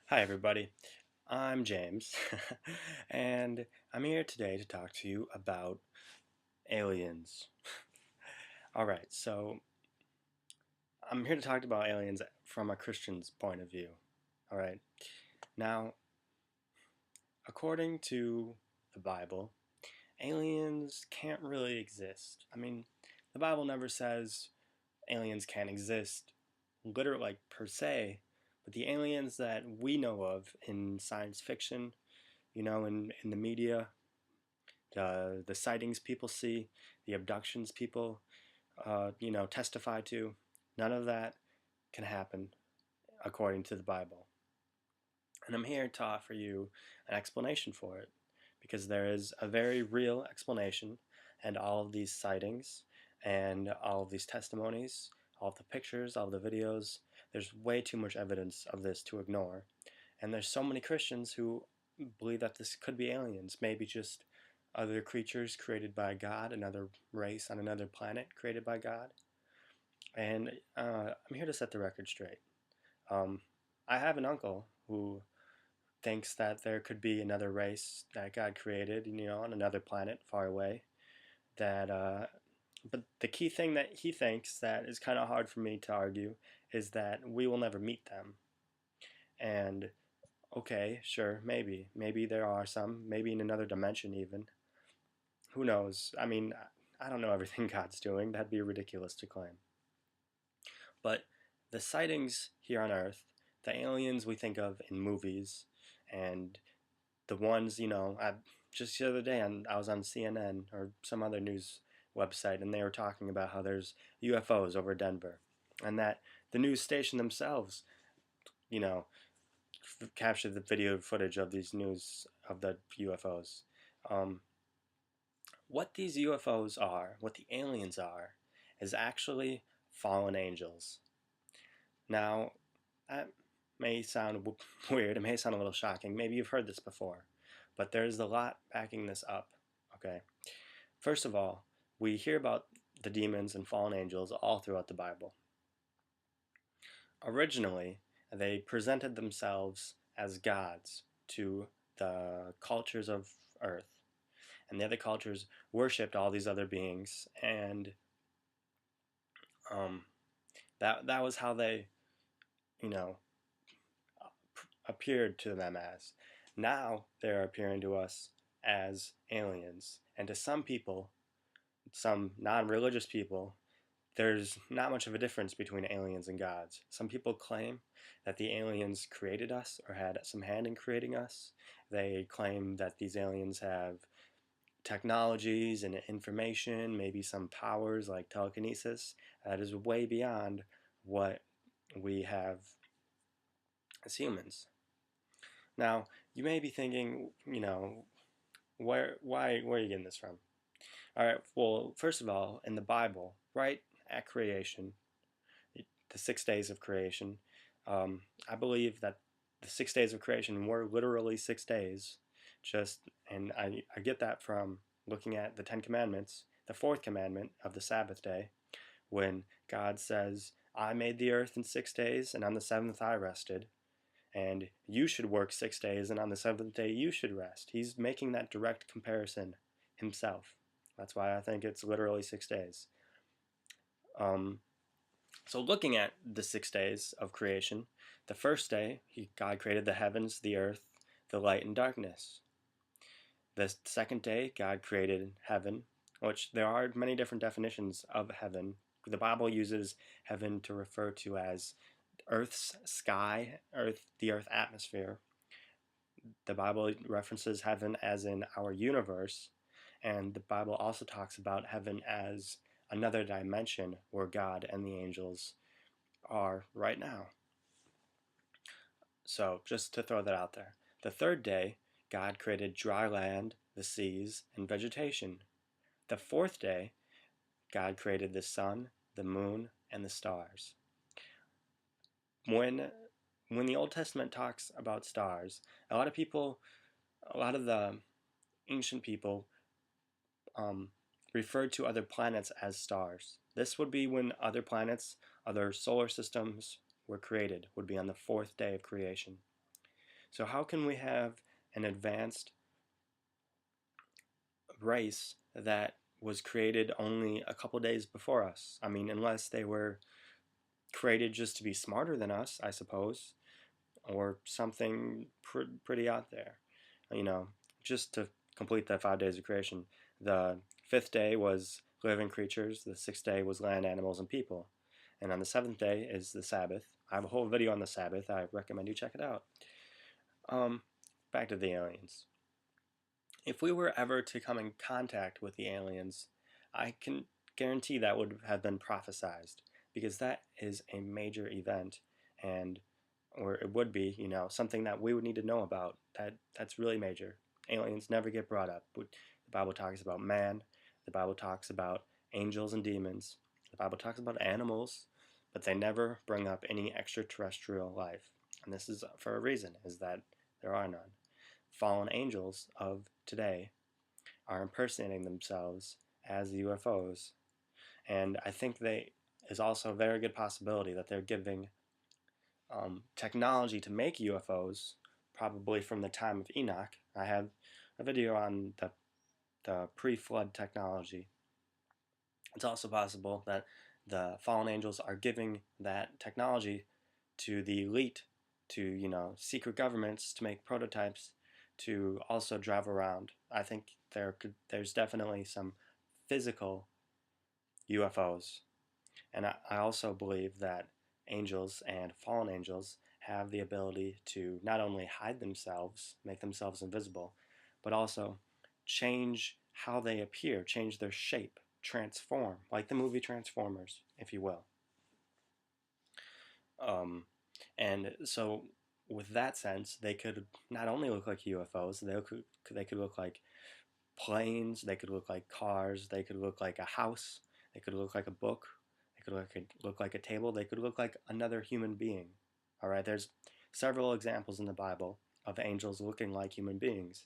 Hi, everybody. I'm James, and I'm here today to talk to you about aliens. Alright, so I'm here to talk about aliens from a Christian's point of view. Alright, now, according to the Bible, aliens can't really exist. I mean, the Bible never says aliens can't exist, literally, like per se, but the aliens that we know of in science fiction, in the media, the sightings people see, the abductions people, testify to, none of that can happen according to the Bible. And I'm here to offer you an explanation for it, because there is a very real explanation, and all of these sightings, and all of these testimonies, all of the pictures, all of the videos, there's way too much evidence of this to ignore. And there's so many Christians who believe that this could be aliens, maybe just other creatures created by God, another race on another planet created by God. And I'm here to set the record straight. Um, I have an uncle who thinks that there could be another race that God created, on another planet far away. But the key thing that he thinks that is kind of hard for me to argue is that we will never meet them. And okay, sure, maybe there are some, maybe in another dimension even. Who knows? I mean, I don't know everything God's doing. That'd be ridiculous to claim. But the sightings here on Earth, the aliens we think of in movies, and the ones, just the other day I was on CNN or some other news website, and they were talking about how there's UFOs over Denver, and that the news station themselves, you know, captured the video footage of these news of the UFOs. Um, what these UFOs are, what the aliens are, is actually fallen angels. Now, that may sound weird, it may sound a little shocking, maybe you've heard this before, but there's a lot backing this up, okay? First of all, we hear about the demons and fallen angels all throughout the Bible. Originally, they presented themselves as gods to the cultures of Earth, and the other cultures worshipped all these other beings, and um, that was how they, you know, appeared to them as. Now they're appearing to us as aliens, and to some people, some non-religious people, there's not much of a difference between aliens and gods. Some people claim that the aliens created us or had some hand in creating us. They claim that these aliens have technologies and information, maybe some powers like telekinesis, that is way beyond what we have as humans. Now, you may be thinking, where are you getting this from? All right, well, first of all, in the Bible, right at creation, the 6 days of creation, I believe that the 6 days of creation were literally 6 days. And I get that from looking at the Ten Commandments, the fourth commandment of the Sabbath day, when God says, I made the earth in 6 days, and on the seventh I rested. And you should work 6 days, and on the seventh day you should rest. He's making that direct comparison himself. That's why I think it's literally 6 days. Um, so looking at the 6 days of creation, the first day, God created the heavens, the earth, the light, and darkness. The second day, God created heaven, which there are many different definitions of heaven. The Bible uses heaven to refer to as Earth's sky, the Earth atmosphere. The Bible references heaven as in our universe, and the Bible also talks about heaven as another dimension where God and the angels are right now. So, just to throw that out there. The third day, God created dry land, the seas, and vegetation. The fourth day, God created the sun, the moon, and the stars. When the Old Testament talks about stars, a lot of the ancient people um, referred to other planets as stars. This would be when other planets, other solar systems were created, would be on the fourth day of creation. So how can we have an advanced race that was created only a couple days before us? I mean, unless they were created just to be smarter than us, I suppose, or something pretty out there. You know, just to complete the 5 days of creation, the fifth day was living creatures, the sixth day was land animals and people, and on the seventh day is the Sabbath. I have a whole video on the Sabbath. I recommend you check it out. Back to the aliens. If we were ever to come in contact with the aliens, I can guarantee that would have been prophesized, because that is a major event, and or it would be, you know, something that we would need to know about. That's really major. Aliens never get brought up. The Bible talks about man. The Bible talks about angels and demons. The Bible talks about animals, but they never bring up any extraterrestrial life. And this is for a reason, is that there are none. Fallen angels of today are impersonating themselves as the UFOs. And I think they is also a very good possibility that they're giving technology to make UFOs, probably from the time of Enoch. I have a video on the pre-flood technology. It's also possible that the fallen angels are giving that technology to the elite, to, you know, secret governments to make prototypes to also drive around. I think there's definitely some physical UFOs. And I also believe that angels and fallen angels have the ability to not only hide themselves, make themselves invisible, but also change how they appear, change their shape, transform, like the movie Transformers, if you will. And so, with that sense, they could not only look like UFOs, they could look like planes, they could look like cars, they could look like a house, they could look like a book, they could look like a table, they could look like another human being. All right, there's several examples in the Bible of angels looking like human beings.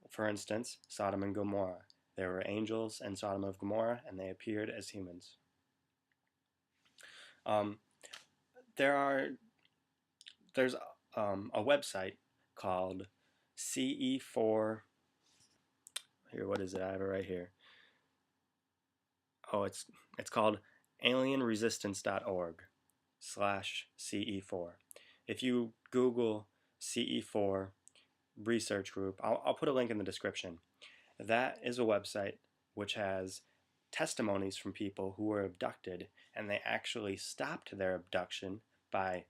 For instance, Sodom and Gomorrah. There were angels in Sodom and Gomorrah, and they appeared as humans. Um, there's a website called CE4. Here, what is it? I have it right here. Oh, it's called alienresistance.org/CE4. If you Google CE4 research group, I'll put a link in the description. That is a website which has testimonies from people who were abducted, and they actually stopped their abduction by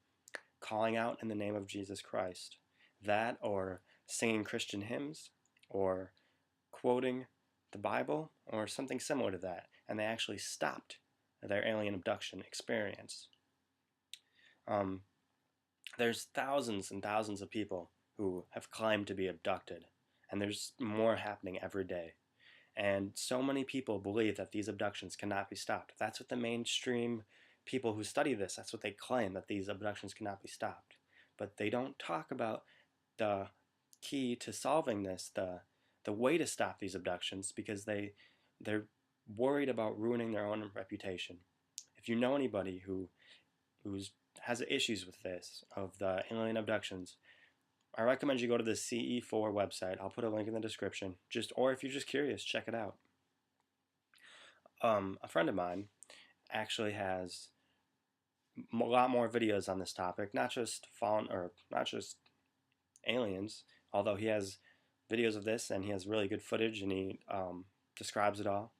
calling out in the name of Jesus Christ. That, or singing Christian hymns, or quoting the Bible, or something similar to that, and they actually stopped their alien abduction experience. There's thousands and thousands of people who have claimed to be abducted, and there's more happening every day. And so many people believe that these abductions cannot be stopped. That's what the mainstream people who study this, that's what they claim, that these abductions cannot be stopped. But they don't talk about the key to solving this, the way to stop these abductions, because they're worried about ruining their own reputation. If you know anybody who's has issues with this, of the alien abductions, I recommend you go to the CE4 website. I'll put a link in the description. Or if you're just curious, check it out. A friend of mine actually has a lot more videos on this topic, not just aliens, although he has videos of this and he has really good footage and he describes it all.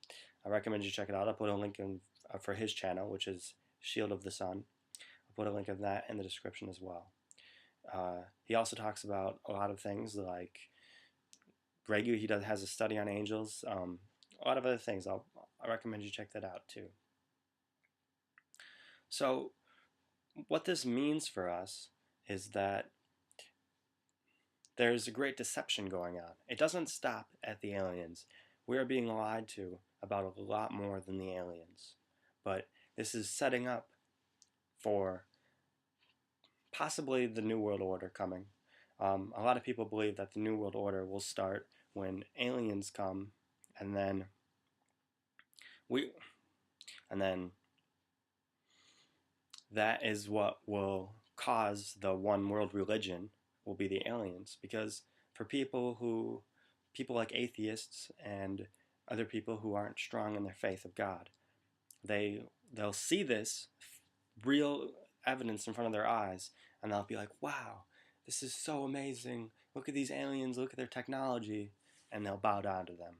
I recommend you check it out. I'll put a link in for his channel, which is Shield of the Sun. I'll put a link of that in the description as well. He also talks about a lot of things like he has a study on angels, a lot of other things. I recommend you check that out too. So what this means for us is that there's a great deception going on. It doesn't stop at the aliens. We are being lied to about a lot more than the aliens. But this is setting up for possibly the New World Order coming. A lot of people believe that the New World Order will start when aliens come, and then that is what will cause the one world religion, will be the aliens, because for people like atheists and other people who aren't strong in their faith of God, they'll see this real evidence in front of their eyes, and they'll be like, wow, this is so amazing, look at these aliens, look at their technology, and they'll bow down to them.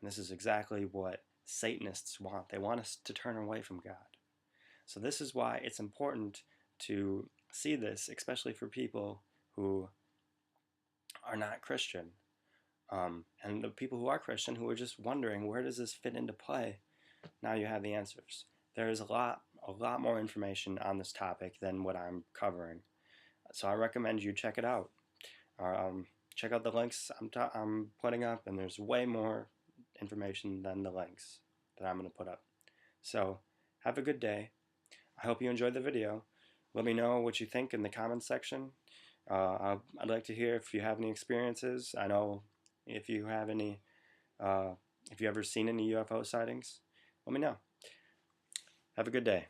And this is exactly what Satanists want. They want us to turn away from God. So this is why it's important to see this, especially for people who are not Christian. And the people who are Christian who are just wondering, where does this fit into play? Now you have the answers. There is a lot more information on this topic than what I'm covering. So I recommend you check it out. Check out the links I'm putting up, and there's way more information than the links that I'm going to put up. So have a good day. I hope you enjoyed the video. Let me know what you think in the comments section. I'd like to hear if you have any experiences. I know if you have any, if you ever seen any UFO sightings, let me know. Have a good day.